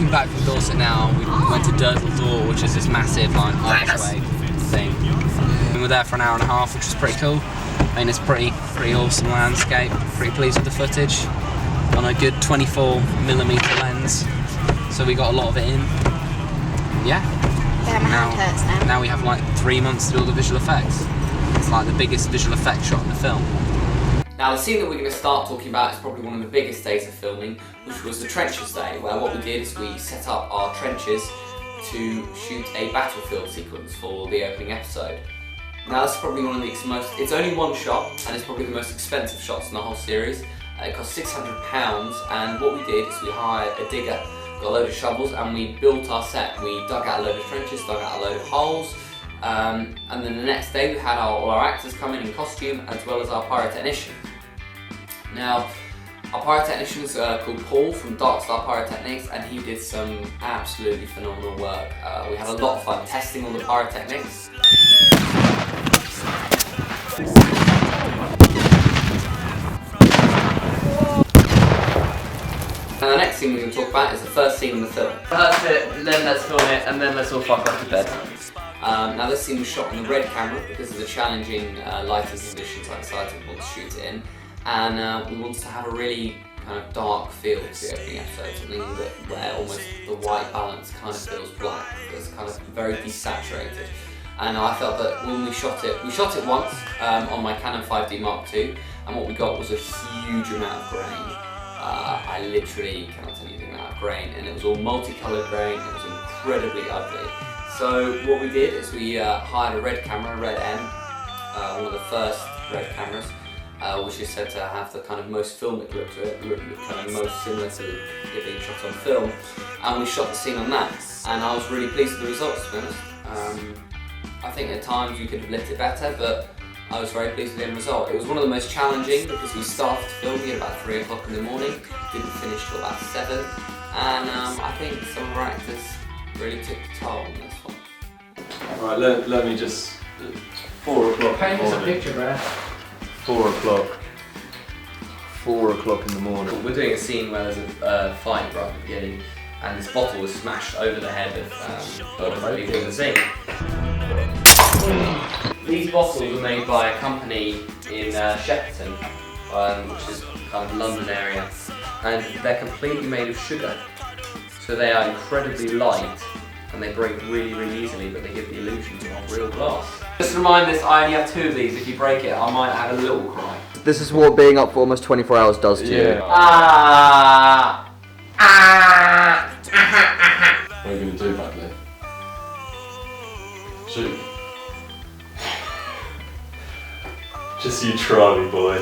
walking back from Dorset now. We went to Durdle Door, which is this massive like archway thing. We were there for an hour and a half, which was pretty cool. I mean, it's pretty awesome landscape. Pretty pleased with the footage on a good 24mm lens. So we got a lot of it in. Yeah. Damn, my hand hurts now. Now we have like 3 months to do all the visual effects. It's like the biggest visual effects shot in the film. Now the scene that we're going to start talking about is probably one of the biggest days of filming, which was the trenches day, where what we did is we set up our trenches to shoot a battlefield sequence for the opening episode. Now this is probably one of the it's only one shot, and it's probably the most expensive shots in the whole series. It cost £600, and what we did is we hired a digger, got a load of shovels, and we built our set. We dug out a load of trenches, dug out a load of holes, and then the next day we had all our actors come in costume, as well as our pyrotechnician. Now, our pyrotechnician was called Paul from Dark Star Pyrotechnics, and he did some absolutely phenomenal work. We had a lot of fun testing all the pyrotechnics. And the next scene we're going to talk about is the first scene in the film. That's it, then let's film it, and then let's all fuck off to bed. Now this scene was shot on the red camera because of the challenging lighting conditions I decided to want to shoot it in. And we wanted to have a really kind of dark feel to the opening episode, something where almost the white balance kind of feels black. It's kind of very desaturated. And I felt that when we shot it once on my Canon 5D Mark II, and what we got was a huge amount of grain. I literally cannot tell you the amount of grain, and it was all multicoloured grain. It was incredibly ugly. So what we did is we hired a red camera, Red M, one of the first red cameras, which is said to have the kind of most filmic look to it, kind of most similar to it being shot on film, and we shot the scene on that, and I was really pleased with the results, to be honest. I think at times we could have lit it better, but I was very pleased with the end result. It was one of the most challenging because we started filming at about 3 o'clock in the morning, didn't finish till about 7, and I think some of our actors really took the toll on this one. Right, let me just... 4 o'clock. Paint us a picture, Brad. 4 o'clock. 4 o'clock in the morning. We're doing a scene where there's a fight right at the beginning, and this bottle was smashed over the head of the people in the scene. These bottles were made by a company in Shepperton, which is kind of London area, and they're completely made of sugar. So they are incredibly light, and they break really, really easily, but they give the illusion of real glass. Just to remind this, I only have 2 of these. If you break it, I might have a little cry. This is what being up for almost 24 hours does to you. What are you going to do, Bradley? Shoot. Just you try me, boy.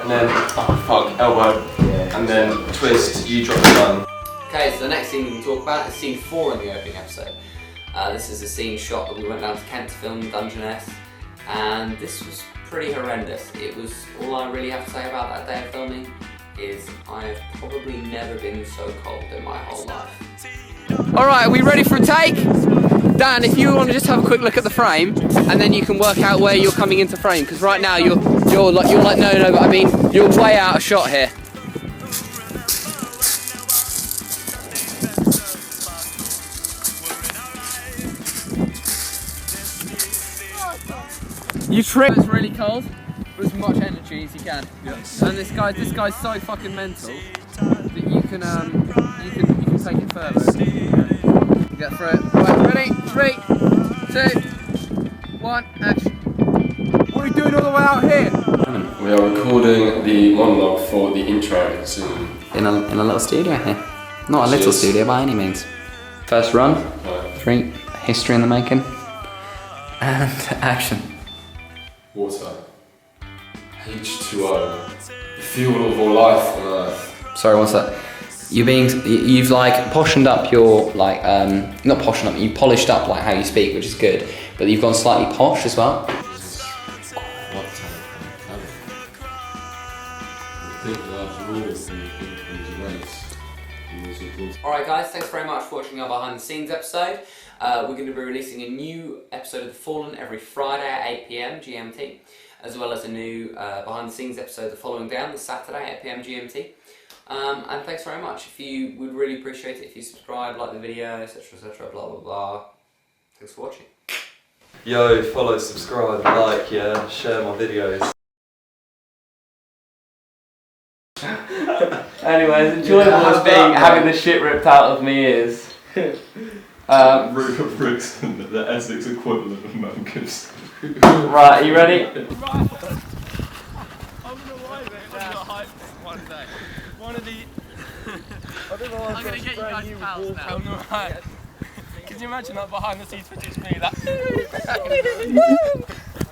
And then, oh fuck, elbow. Yeah. And then twist, you drop the gun. Okay, so the next scene we can talk about is scene 4 in the opening episode. This is a scene shot that we went down to Kent to film Dungeness, and this was pretty horrendous. It was, all I really have to say about that day of filming is I've probably never been so cold in my whole life. Alright, are we ready for a take? Dan, if you want to just have a quick look at the frame, and then you can work out where you're coming into frame, because right now you're like no, but I mean you're way out of shot here. You trip. It's really cold. Put as much energy as you can. Yes. And this guy's so fucking mental that you can take it further. Get through it. Right, ready? 3, 2, 1, action. What are you doing all the way out here? We are recording the monologue for the intro scene. In a little studio here. Not a little studio by any means. First run. 3, history in the making. And action. Water. H2O. The fuel of all life on Earth. Sorry, what's that? You've like poshened up your not poshened up. You polished up like how you speak, which is good. But you've gone slightly posh as well. Alright guys, thanks very much for watching our behind the scenes episode. We're going to be releasing a new episode of The Fallen every Friday at 8 PM GMT. as well as a new behind the scenes episode the following day on the Saturday at 8 PM GMT. And thanks very much. If you would really appreciate it if you subscribe, like the video, etc, blah blah blah. Thanks for watching. Yo, follow, subscribe, like, yeah, share my videos. Anyway, as enjoyable as having the shit ripped out of me is. Rupert Brixton, the Essex equivalent of Mel Gibson. Right, are you ready? I'm gonna hype one day. One of the. I'm gonna get you guys pals now. Right. Can you imagine that behind the scenes footage me? That.